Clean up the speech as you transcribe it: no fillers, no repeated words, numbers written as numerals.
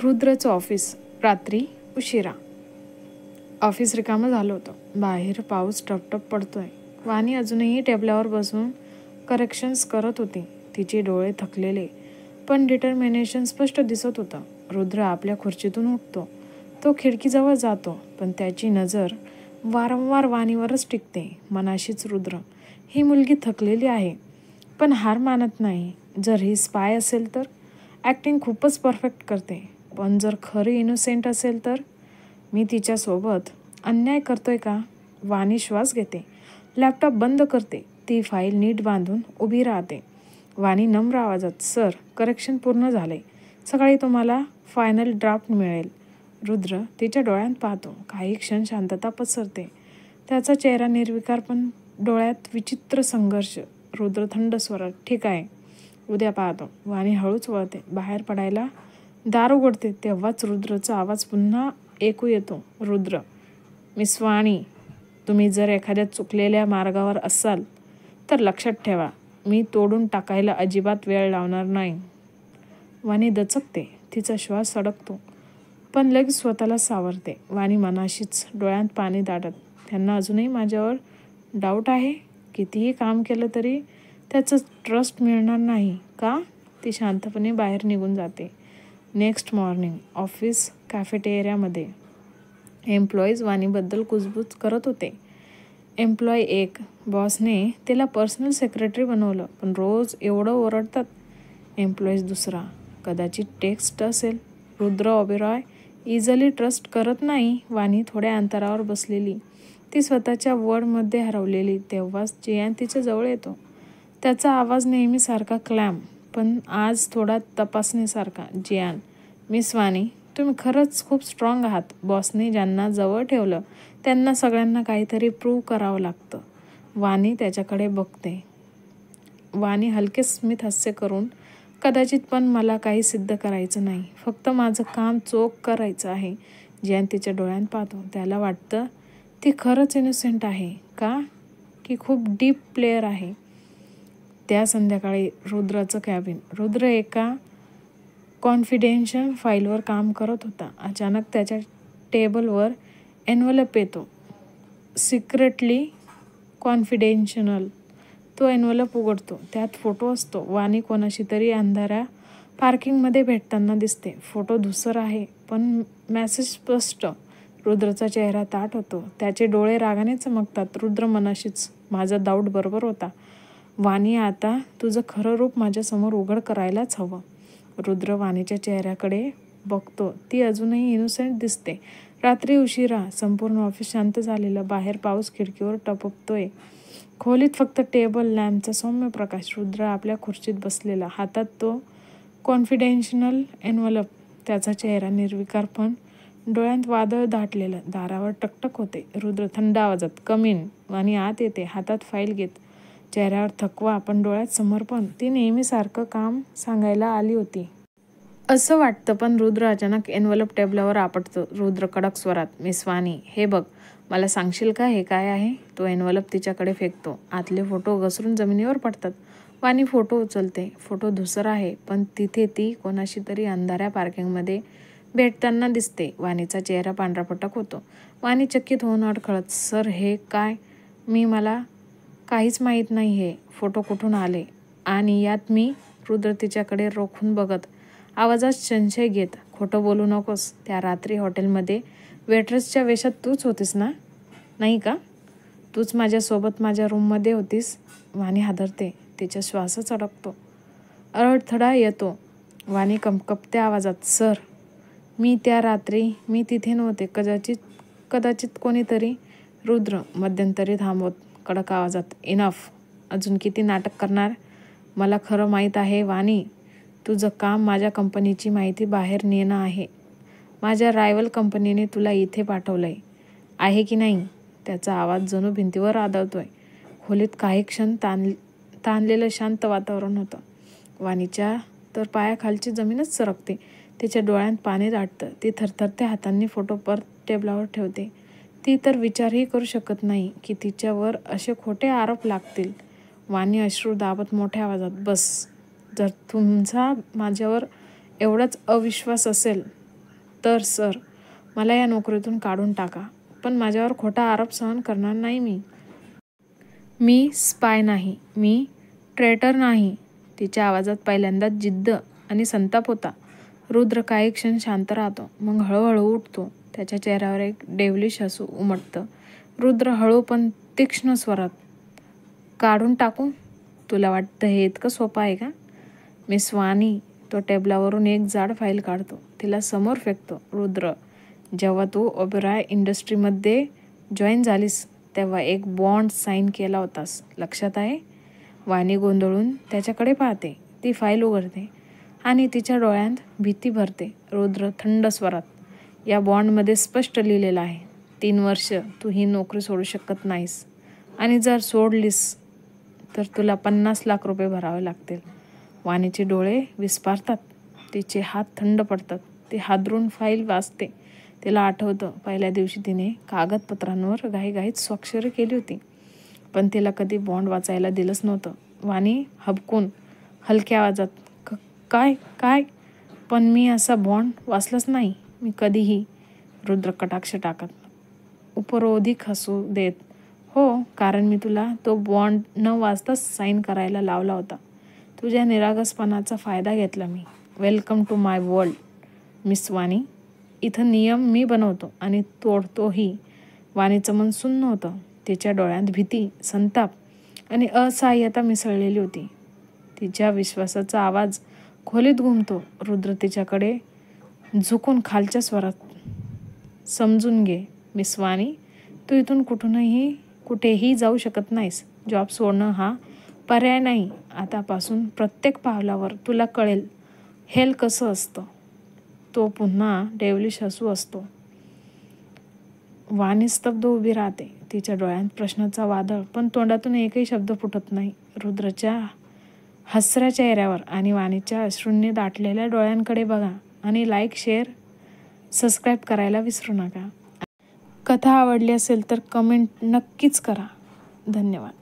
रुद्रचं office. रात्री उशिरा. Office रिकामं झालं होतं. बाहेर पाऊस टपटप पडतोय. वाणी अजूनही टेबलावर बसून करेक्शन्स करत होती. तिचे डोळे थकलेले पण डिटर्मिनेशन स्पष्ट दिसत होतं. रुद्र आपल्या खुर्चीतून उठतो. तो खिडकीजवळ जातो, पण त्याची नजर वारंवार वाणीवरच टिकते. मनाशीच रुद्र, ही मुलगी थकलेली आहे पण हार मानत नाही. जर ही स्पाय असेल तर ॲक्टिंग खूपच परफेक्ट करते, पण जर खरी इनोसेंट असेल तर मी तिच्यासोबत अन्याय करतोय का? वाणी श्वास घेते, लॅपटॉप बंद करते. ती फाईल नीट बांधून उभी राहते. वाणी नम्र आवाजात, सर, करेक्शन पूर्ण झालंय. सकाळी तुम्हाला फायनल ड्राफ्ट मिळेल. रुद्र तिच्या डोळ्यात पाहतो. काही क्षण शांतता पसरते. त्याचा चेहरा निर्विकार पण डोळ्यात विचित्र संघर्ष. रुद्र थंड स्वरात, ठीक आहे, उद्या पाहतो. वाणी हळूच वळते. बाहेर पडायला दार उघडते तेव्हाच रुद्रचा आवाज पुन्हा ऐकू येतो. रुद्र, मिस वाणी, तुम्ही जर एखाद्या चुकलेल्या मार्गावर असाल तर लक्षात ठेवा, मी तोडून टाकायला अजिबात वेळ लावणार नाही. वाणी दचकते. तिचा श्वास अडकतो पण लगेच स्वतःला सावरते. वाणी मनाशीच, डोळ्यात पाणी दाटत, त्यांना अजूनही माझ्यावर डाऊट आहे. कितीही काम केलं तरी त्याचं ट्रस्ट मिळणार नाही का? ती शांतपणे बाहेर निघून जाते. Next morning. ऑफिस कॅफेटेरियामध्ये एम्प्लॉईज वाणीबद्दल कुजबूज करत होते. एम्प्लॉई 1, बॉसने तिला पर्सनल सेक्रेटरी बनवलं पण रोज एवढं ओरडतात. एम्प्लॉईज 2, कदाचित टेक्स्ट असेल. रुद्र ओबेरॉय इझिली ट्रस्ट करत नाही. वाणी थोड्या अंतरावर बसलेली, ती स्वतःच्या वर्डमध्ये हरवलेली. तेव्हाच जियान तिच्या जवळ येतो. त्याचा आवाज नेहमीसारखा क्लॅम, पण आज थोडा तपासणीसारखा. जियान, मिस वाणी, तुम्ही खरंच खूप स्ट्रॉंग आहात. बॉसने ज्यांना जवळ ठेवलं त्यांना सगळ्यांना काहीतरी प्रूव्ह करावं लागतं. वाणी त्याच्याकडे बघते. वाणी हलके स्मित हास्य करून, कदाचित, पण मला काही सिद्ध करायचं नाही. फक्त माझं काम चोख करायचं आहे. जियान तिच्या डोळ्यात पाहतो. त्याला वाटतं ती खरंच इनोसेंट आहे का, की खूप डीप प्लेयर आहे. त्या संध्याकाळी रुद्राचं कॅबिन. रुद्र एका कॉन्फिडेन्शियल फाईलवर काम करत होता. अचानक त्याच्या टेबलवर एन्व्हलप येतो. Secretly confidential. तो एन्व्हलप उघडतो. त्यात फोटो असतो. वाणी कोणाशी तरी अंधाऱ्या पार्किंगमध्ये भेटताना दिसते. फोटो धूसर आहे पण मेसेज स्पष्ट. रुद्रचा चेहरा ताठ होतो. त्याचे डोळे रागाने चमकतात. रुद्र मनाशीच, माझा डाऊट बरोबर होता. वाणी, आता तुझं खरं रूप माझ्यासमोर उघड करायलाच हवं. रुद्र वाणीच्या चेहऱ्याकडे बघतो. ती अजूनही इनोसेंट दिसते. रात्री उशिरा. संपूर्ण ऑफिस शांत झालेलं. बाहेर पाऊस खिडकीवर टपकतोय. खोलीत फक्त टेबल लॅम्पचा सौम्य प्रकाश. रुद्र आपल्या खुर्चीत बसलेला, हातात तो कॉन्फिडेन्शियल एन्व्हलप. त्याचा चेहरा निर्विकार पण डोळ्यात वादळ दाटलेलं. दारावर टकटक होते. रुद्र थंड आवाजात, कम इन. वाणी आत येते, हातात फाईल घेत. चेहऱ्यावर थकवा पण डोळ्यात समर्पण. ती नेहमीसारखं काम सांगायला आली होती असं वाटतं, पण रुद्र अचानक एन्व्हलप टेबलावर आपटतो. रुद्र कडक स्वरात, मिस वाणी, हे बघ, मला सांगशील का हे काय आहे? तो एन्व्हलप तिच्याकडे फेकतो. आतले फोटो घसरून जमिनीवर पडतात. वाणी फोटो उचलते. फोटो धूसर आहे पण तिथे ती कोणाशी तरी अंधाऱ्या पार्किंगमध्ये भेटताना दिसते. वाणीचा चेहरा पांढरापटक होतो. वाणी चकित होऊन अडखळत, सर, हे काय? मला काहीच माहीत नाही. हे फोटो कुठून आले आणि यात मी? रुद्र तिच्याकडे रोखून बघत, आवाजात संशय घेत, खोटं बोलू नकोस. त्या रात्री हॉटेलमध्ये वेट्रेसच्या वेशात तूच होतीस ना? नाही का? तूच माझ्यासोबत माझ्या रूममध्ये होतीस. वाणी हादरते. तिचा श्वासच अडकतो. अडथळा येतो. वाणी कंपकपत्या आवाजात, सर, मी त्या रात्री मी तिथे नव्हते. कदाचित कोणीतरी. रुद्र मध्यंतरी थांबवत कडक आवाजात, इनफ. अजून किती नाटक करणार? मला खरं माहीत आहे. वाणी, तुझं काम माझ्या कंपनीची माहिती बाहेर नेणं आहे. माझ्या रायव्हल कंपनीने तुला इथे पाठवलंय, आहे की नाही? त्याचा आवाज जणू भिंतीवर आदळतोय. खोलीत काही क्षण ताणलेलं शांत वातावरण होतं. वाणीच्या तर पायाखालची जमीनच सरकते. तिच्या डोळ्यात पाणी दाटतं. ती थरथरत्या हातांनी फोटो परत टेबलावर ठेवते. ती तर विचारही करू शकत नाही की तिच्यावर असे खोटे आरोप लागतील. वाणी अश्रू दाबत मोठ्या आवाजात, बस. जर तुमचा माझ्यावर एवढाच अविश्वास असेल तर सर, मला या नोकरीतून काढून टाका, पण माझ्यावर खोटा आरोप सहन करणार नाही मी. मी स्पाय नाही, मी ट्रेटर नाही. तिच्या आवाजात पहिल्यांदाच जिद्द आणि संताप होता. रुद्र काही क्षण शांत राहतो, मग हळूहळू उठतो. त्याच्या चेहऱ्यावर एक डेव्हिलिश हसू उमटतं. रुद्र हळू पण तीक्ष्ण स्वरात, काढून टाकू? तुला वाटतं हे इतकं सोपं आहे का? मिस वाणी तो टेबलावरून एक जाड फाईल काढतो, तिला समोर फेकतो. रुद्र, जेव्हा तू ओबेरॉय इंडस्ट्रीमध्ये जॉईन झालीस तेव्हा एक बॉन्ड साईन केला होतास, लक्षात आहे? वाणी गोंधळून त्याच्याकडे पाहते. ती फाईल उघडते आणि तिच्या डोळ्यांत भीती भरते. रुद्र थंड स्वरात, या बॉन्डमध्ये स्पष्ट लिहिलेलं आहे, 3 वर्ष तू ही नोकरी सोडू शकत नाहीस, आणि जर सोडलीस तर तुला 50 लाख रुपये भरावे लागतील. वाणीचे डोळे विस्फारतात, तिचे हात थंड पडतात. ती हादरून फाईल वाचते. तिला आठवतं, पहिल्या दिवशी तिने कागदपत्रांवर घाईघाईत स्वाक्षरी केली होती, पण तिला कधी बॉन्ड वाचायला दिलंच नव्हतं. वाणी हबकून हलक्या आवाजात, काय काय? पण मी असा बॉन्ड वाचलाच नाही मी कधीही. रुद्र कटाक्ष टाकत उपरोधिक हसू देत, हो, कारण मी तुला तो बॉन्ड न वाचताच साईन करायला लावला होता. तुझ्या निरागसपणाचा फायदा घेतला मी. Welcome to my world miss Vani. इथं नियम मी बनवतो आणि तोडतोही. वाणीचं मन सुन्न होतं. तिच्या डोळ्यांत भीती, संताप आणि असहाय्यता मिसळलेली होती. तिच्या विश्वासाचा आवाज खोलीत घुमतो. रुद्र तिच्याकडे झुकून खालच्या स्वरात, समजून घे मिस वाणी, तू इथून कुठेही जाऊ शकत नाहीस. जॉब सोडणं हा पर्याय नाही. आतापासून प्रत्येक पावलावर तुला कळेल हेल कसं असतं. तो पुन्हा डेव्हिलिश हसू असतो. वाणी स्तब्ध उभी राहते, तिच्या डोळ्यांत प्रश्नाचा वादळ, पण तोंडातून एकही शब्द फुटत नाही. रुद्रच्या हसऱ्या चेहऱ्यावर आणि वाणीच्या अश्रूंनी दाटलेल्या डोळ्यांकडे बघा आणि लाईक, शेअर, सबस्क्राईब करायला विसरू नका. कथा आवडली असेल तर कमेंट नक्कीच करा. धन्यवाद.